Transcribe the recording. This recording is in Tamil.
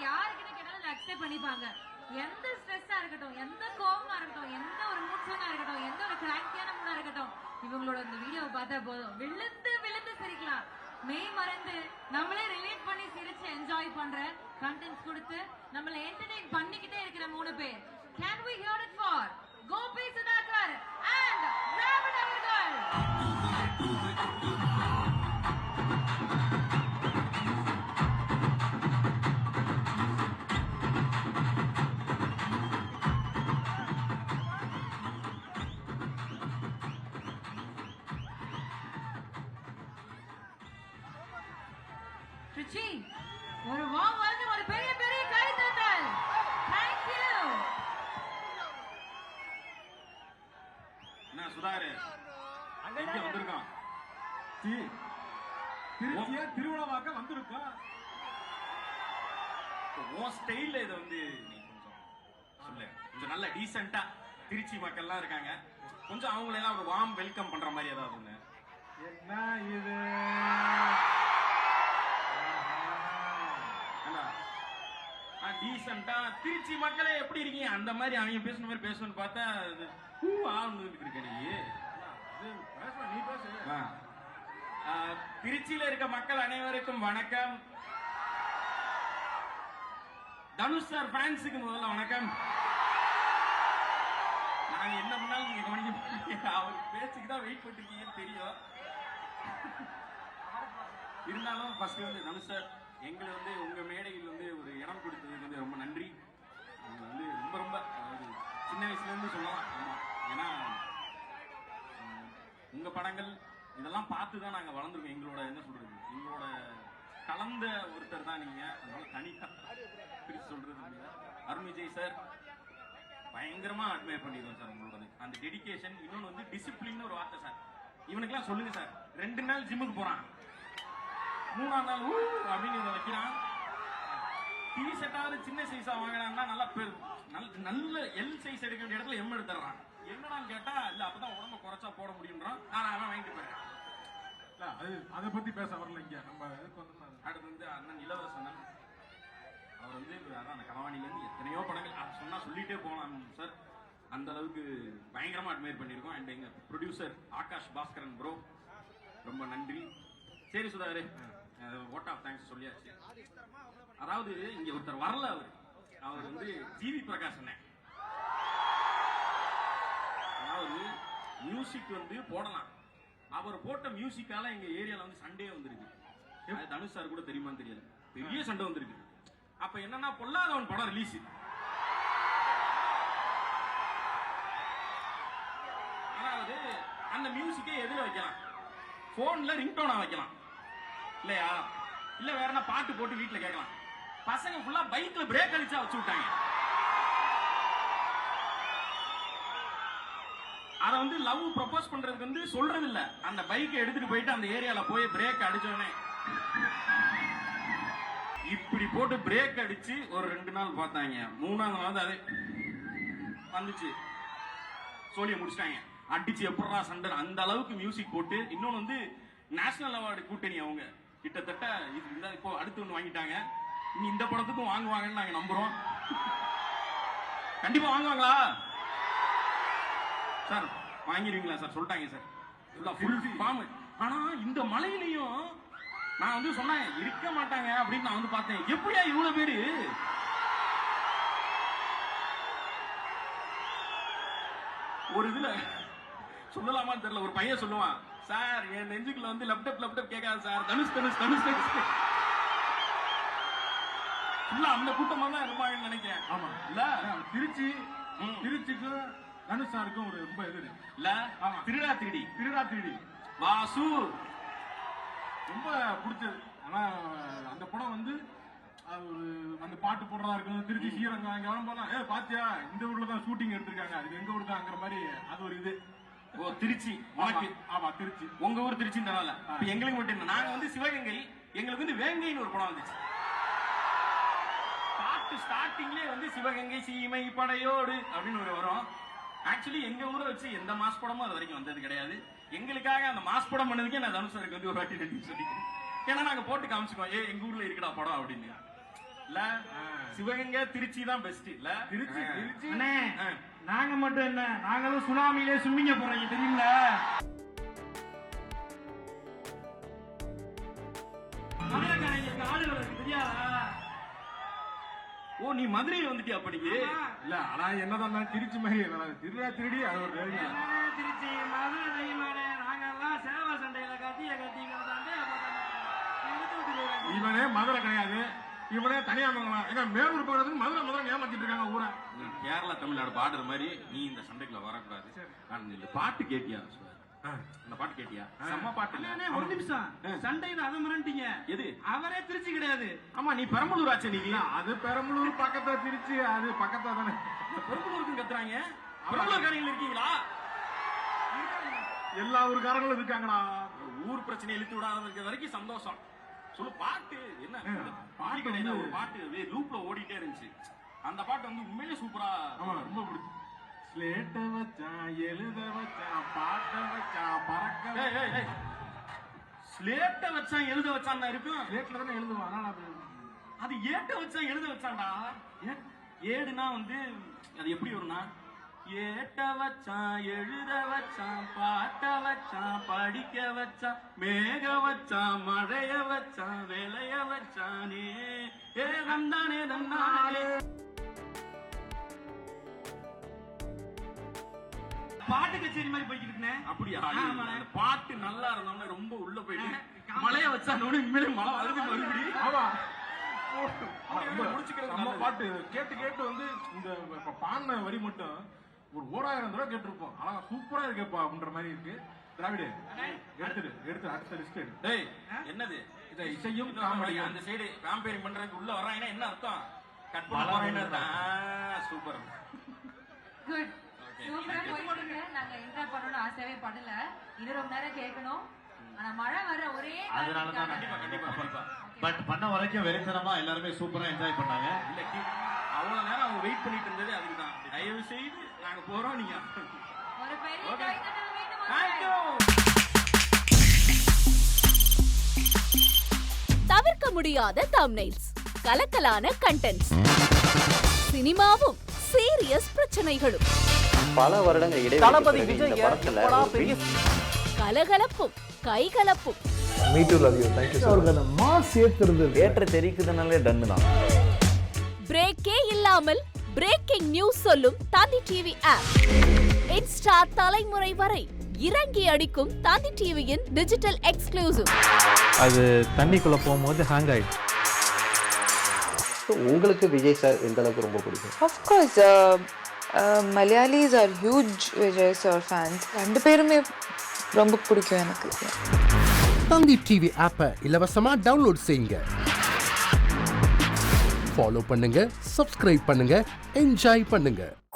யாருக்கிட்ட கேட்டாலும் அக்செப்ட் பண்ணிப்பாங்க. எந்த ஸ்ட்ரெஸ்ஸா இருக்கட்டும், எந்த கோவமா இருக்கட்டும், எந்த ஒரு மூட் ஸ்விங்கா இருக்கட்டும், எந்த ஒரு கிராங்கியான மூடா இருக்கட்டும், இவங்களோட இந்த வீடியோவை பார்த்தா போதும் விழுந்து விழுந்து சிரிக்கலாம். மெய் மறந்து நம்மளே ரிலேட் பண்ணி சிரிச்சு என்ஜாய் பண்ற கண்டென்ட்ஸ் கொடுத்து நம்மள என்டர்டெயின் பண்ணிக்கிட்டே இருக்கிற 3 பேர். Can we hear it for Gopi Sudhakar and Ravana அவர்கள்? ரிச்சி, ஒரு வார்ம் வெல்கம், ஒரு பெரிய பெரிய கை தட்டல். Thank you. என்ன சுதாகர் அங்க வந்திருக்கான்? திருச்சியா திருவிழாவாக்க வந்திருக்கோம். உன் ஸ்டைல்ல இதை வந்து நீ கொஞ்சம் சொல்லு. கொஞ்சம் நல்ல டீசெண்டா திருச்சி மக்கள்லாம் இருக்காங்க, கொஞ்சம் அவங்களெல்லாம் ஒரு வார்ம் வெல்கம் பண்ற மாதிரி ஏதாவது ஒண்ணு. என்ன இது டீசெண்டா திருச்சி மக்களே எப்படி இருக்கீங்க அந்த மாதிரி அவங்க பேசுன மாதிரி பேசணும்னு பார்த்தா இருக்க நீ. நீ பேசு. திருச்சியில இருக்க மக்கள் அனைவருக்கும் வணக்கம். தனுஷ் சார் ஃபேன்ஸுக்கு முதல்ல வணக்கம். நாங்க என்ன பண்ணாலும் நீங்க கவனிக்க, அவர் பேச்சுக்கு தான் வெயிட் பண்ணிருக்கீங்கன்னு தெரியும். இருந்தாலும் ஃபர்ஸ்ட் வந்து தனுஷ் சார் எங்களை வந்து உங்க மேடையில் வந்து ஒரு இடம் கொடுத்ததுக்கு வந்து ரொம்ப நன்றி. அவங்க வந்து ரொம்ப ரொம்ப சின்ன வயசுல இருந்து சொல்லலாம். ஆமா, ஏன்னா உங்க படங்கள் இதெல்லாம் பார்த்து தான் நாங்க வளர்ந்துருக்கோம். எங்களோட என்ன சொல்றது, எங்களோட கலந்த ஒருத்தர் தான் நீங்க. அதனால தனியா பிரிச்சு சொல்றது. அருண் விஜய் சார் பயங்கரமா அட்மையர் பண்ணிடுவோம் சார் உங்களோட அந்த டெடிகேஷன். இன்னொன்னு வந்து டிசிப்ளின் ஒரு வார்த்தை சார். இவனுக்கெல்லாம் சொல்லுங்க சார், 2 நாள் ஜிம்முக்கு போறான், 3ஆம் நாள் அப்படின்னு இதை வைக்கிறான். டிவி செட்டாவது சின்ன சைஸா வாங்கினான்னா நல்லா நல்ல எல் சைஸ் எடுக்க வேண்டிய இடத்துல எம் எடுத்துறான். என்னன்னு கேட்டா இல்ல அப்பதான் உடம்ப குறைச்சா போட முடியும்ன்றான். அவன் வாங்கிட்டு போயிடுறான். அதை பத்தி பேச வரல இங்க. நம்ம அடுத்து வந்து அண்ணன் இளவரசன், அவர் வந்து அதான் அந்த களவாணில இருந்து எத்தனையோ படங்கள் சொன்னா சொல்லிட்டே போகலாம் சார். அந்த அளவுக்கு பயங்கரமா அட்மையர் பண்ணிருக்கோம். அண்ட் எங்க ப்ரொடியூசர் ஆகாஷ் பாஸ்கரன் ப்ரோ ரொம்ப நன்றி. சரி சுதாகர், ஓட் ஆஃப் தேங்க்ஸ் சொல்லியாச்சு. அதாவது இங்க ஒருத்தர் வரல, அவர் வந்து ஜிவி பிரகாஷ் அண்ணன். அதாவது மியூசிக் வந்து போடலாம், அவர் போட்ட மியூசிக்கால எங்க ஏரியால வந்து சண்டே வந்திருக்கு. தனுஷ் சார் கூட தெரியுமான்னு தெரியல, பெரிய சண்டை வந்திருக்கு. அப்ப என்னன்னா பொல்லாதவன் படம் ரிலீஸ். அதாவது அந்த மியூசிக்கை எதுல வைக்கலாம், போன்ல ரிங்டோனா வைக்கலாம் இல்லையா, இல்ல வேற என்ன பாட்டு போட்டு வீட்டுல கேட்கலாம். பசங்க ஃபுல்லா பைக்ல பிரேக் அடிச்சா வச்சு விட்டாங்க. அத வந்து லவ் ப்ரப்போஸ் பண்றதுக்கு வந்து சொல்றது இல்ல, அந்த பைக்கை எடுத்துட்டு போயிட்டு அந்த ஏரியால போய் பிரேக் அடிச்சோடனே இப்படி போட்டு பிரேக் அடிச்சு ஒரு 2 நாள் பார்த்தாங்க. 3ஆம் நாள் அது வந்துச்சு, சோழிய முடிச்சிட்டாங்க. அடிச்சு எப்படா சண்டை, அந்த அளவுக்கு மியூசிக் போட்டு. இன்னொன்னு வந்து நேஷனல் அவார்டு கூட்டணி அவங்க கிட்டத்தட்ட இப்போ அடுத்து ஒண்ணு வாங்கிட்டாங்க. இனி இந்த படத்துக்கும் வாங்குவாங்கன்னு நாங்க நம்புறோம். கண்டிப்பா வாங்குவாங்களா சார்? வாங்கிடுவீங்களா சார்? சொல்லிட்டாங்க சார் ஃபுல் ஃபார்ம். ஆனா இந்த மலையிலையும் நான் வந்து சொன்னேன் இருக்க மாட்டாங்க அப்படின்னு நான் வந்து பார்த்தேன். எப்படியா இவ்வளவு பேரு? ஒரு இதுல சொல்லலாமான்னு தெரியல, ஒரு பையன் சொல்லுவான், சார் என் நெஞ்சுக்குள்ள வந்து லேப்டாப் கேட்காது சார், தனுஷ் தனுஷ் தனுஷ் தனுஷ். அந்த கூட்டமா தான் இருப்பாங்கன்னு நினைக்கிறேன். ஆமா இல்ல, திருச்சிக்கும் தனுஷ் சாருக்கும் ஒரு ரொம்ப இது இல்ல. திருடா திருடி வாசு ரொம்ப பிடிச்சது. ஆனா அந்த படம் வந்து அந்த பாட்டு போடுறதா இருக்கணும். திருச்சி ஸ்ரீரங்கம் இங்க வரும் போனா பாத்தியா இந்த ஊர்ல தான் ஷூட்டிங் எடுத்திருக்காங்க, அது எங்க ஊர் தாங்கிற மாதிரி அது ஒரு இது. ஓ திருச்சி உனக்கு? ஆமா திருச்சி. உங்க ஊர் திருச்சின்றனால எங்களுக்கு மட்டும். நாங்க வந்து சிவகங்கை, எங்களுக்கு வந்து வேங்கைன்னு ஒரு படம் வந்துச்சு. பாட்டு ஸ்டார்டிங்லேயே வந்து சிவகங்கை சீமை படையோடு அப்படின்னு ஒரு வரும். ஆக்சுவலி எங்க ஊரை வச்சு எந்த மாஸ் படமும் அது வரைக்கும் வந்தது கிடையாது. எங்களுக்காக அந்த மாஸ் படம் பண்ணதுக்கே நான் தனுஷருக்கு வந்து ஒரு வாட்டி நன்றி சொல்லிக்கிறேன். ஏன்னா நாங்க போட்டு காமிச்சுக்கோம், எங்க ஊர்ல இருக்கடா படம் அப்படின்னு. இல்ல சிவகங்கை திருச்சி தான் பெஸ்ட் இல்ல திருச்சி திருச்சி அண்ணே நாங்க மட்டும் என்ன நாங்களும் சுனாமியிலே சும்மிங்க போறீங்க தெரியுங்களா? மதுரைக்காரங்களுக்கு ஆடு வளர்க்கு தெரியாதா? ஓ நீ மதுரையில் வந்துட்டியா படிக்கு இல்ல ஆனா என்னதான் திருச்சி மாதிரி திருடா திருடி அது ஒரு ரேடியா. என்னண்ணே திருச்சி மதுரை தெரியுமாண்ணே? நாங்கெல்லாம் சேவா சண்டையில கத்திய இவனே மதுரை கிடையாது, இவனே தனியா மங்கலாம். ஏன்னா மேலூர் போறதுக்கு மதுரை மதுரை ஏமாத்திட்டு இருக்காங்க ஊரை. நீ கேரளா தமிழ்நாடு பாடுற மாதிரி நீ இந்த சண்டைக்குள்ள வரக்கூடாது. நான் இந்த பாட்டு கேட்டியா? அந்த பாட்டு கேட்டியா? செம்ம பாட்டு. அண்ணே ஒரு நிமிஷம், சண்டையில அதை மறந்துட்டீங்க. எது? அவரே திருச்சி கிடையாது. ஆமா நீ பெரம்பலூர் ஆச்சு. நீ அது பெரம்பலூர் பக்கத்துல திருச்சி, அது பக்கத்துல தானே. பெரம்பலூருக்கு கத்துறாங்க. பெரம்பலூர்காரங்க இருக்கீங்களா? எல்லா ஊருக்காரங்களும் இருக்காங்கடா. ஊர் பிரச்சனை இழுத்து விடாத வரைக்கும் சந்தோஷம். சொல்லு பாட்டு என்ன பாட்டு பாட்டு கிடையாது, வந்து ஒரு பாட்டு லூப்ல ஓடிட்டே இருந்துச்சு. அந்த பாட்டு வந்து உண்மையிலே சூப்பரா. ஆமா ரொம்ப பிடிக்கும். ஸ்லேட்ட வச்சான், எழுத வச்சான், பாட்ட வச்சான், பறக்க. ஸ்லேட்ட வச்சான் எழுத வச்சான் இருக்கும். ஸ்லேட்ல தானே எழுதுவான். ஆனா அது ஏட்ட வச்சான் எழுத வச்சான்டா. ஏடுனா வந்து அது எப்படி வரும்னா, ஏட்ட வச்சான் எழுத வச்சான் பாட்ட வச்சான் படிக்க வச்சான் மேக வச்சான் மழைய வச்சான் விளைய வச்சானே ஏ தந்தானே தந்தானே. பாட்டு கச்சேரி மாதிரி போய்கிட்டு இருக்கேன். அப்படியா? ஆமாண்ணே. அந்த பாட்டு நல்லா இருந்தோம்னா ரொம்ப உள்ள போயிட்டு மழைய வச்சானு உண்மையிலே மழை வருது மறுபடியும். ஆமா முடிச்சுக்கிறது நம்ம நல்லது. பாட்டு கேட்டு கேட்டு வந்து இந்த இப்ப பாடின வரி மட்டும் ஒரு 1000 தடவை கேட்டிருப்போம். ஆனா சூப்பரா இருக்கேப்பா அப்படின்ற மாதிரி இருக்கு. திராவிடு எடுத்து அடுத்த லிஸ்ட் எடு. டேய் என்னது இதை இசையும் காமெடி காமெடியும் அந்த சைடு காம்பேரிங் பண்றதுக்கு உள்ள வர்றாங்கன்னா என்ன அர்த்தம்? கட் பண்ண போறேன்னு அர்த்தம். சூப்பர். குட். சூப்பரா போயிட்டு நாங்க என்ஜாய் பண்ணணும்னு ஆசையே படல. இன்னும் ரொம்ப நேரம் கேட்கணும். ஆனா மழை வர ஒரே அதனால தான் கண்டிப்பா கண்டிப்பா கண்டிப்பா. பட் பண்ண வரைக்கும் வெறித்தனமா எல்லாருமே சூப்பரா என்ஜாய் பண்ணாங்க. இல்ல அவ்வளவு நேரம் அவங்க வெயிட் பண்ணிட்டு இருந்தது அதுக்கு தான். தயவு செய்து நாங்க போறோம், நீங்க ஒரு பெரிய Okay. கைதட்டல் வேண்டும். Thank you. தவிர்க்க முடியாத தம்ப்நெயில்ஸ், கலக்கலான கண்டென்ட்ஸ், சினிமாவும் சீரியஸ் பிரச்சனைகளும், பல வருடங்கள் தளபதி இடைவெளி விஜய் இந்த படத்துல எப்படா ஒரு பெரிய கலகலப்பும் கைகலப்பும், me too love you thank you அவருக்கு அந்த மாஸ் ஏத்துறது ஏற்ற தெரிக்குதுனாலே டன்னு தான். பிரேக்கே இல்லாமல் பிரேக்கிங் நியூஸ் சொல்லும் தந்தி டிவி ஆப். இன்ஸ்டா தலைமுறை வரை இறங்கி அடிக்கும் தந்தி டிவியின் டிஜிட்டல் எக்ஸ்க்ளூசிவ். அது தண்ணிக்குள்ள போகும்போது ஹேங் ஆயிடுச்சு. உங்களுக்கு விஜய் சார் எந்த அளவுக்கு ரொம்ப பிடிக்கும்? Of course, Malayalis are huge Vijay sir fans. ரெண்டு பேருமே ரொம்ப பிடிக்கும் எனக்கு. தந்தி டிவி ஆப்பை இலவசமா டவுன்லோட் செய்யுங்க. ஃபாலோ பண்ணுங்க, சப்ஸ்கிரைப் பண்ணுங்க, என்ஜாய் பண்ணுங்க.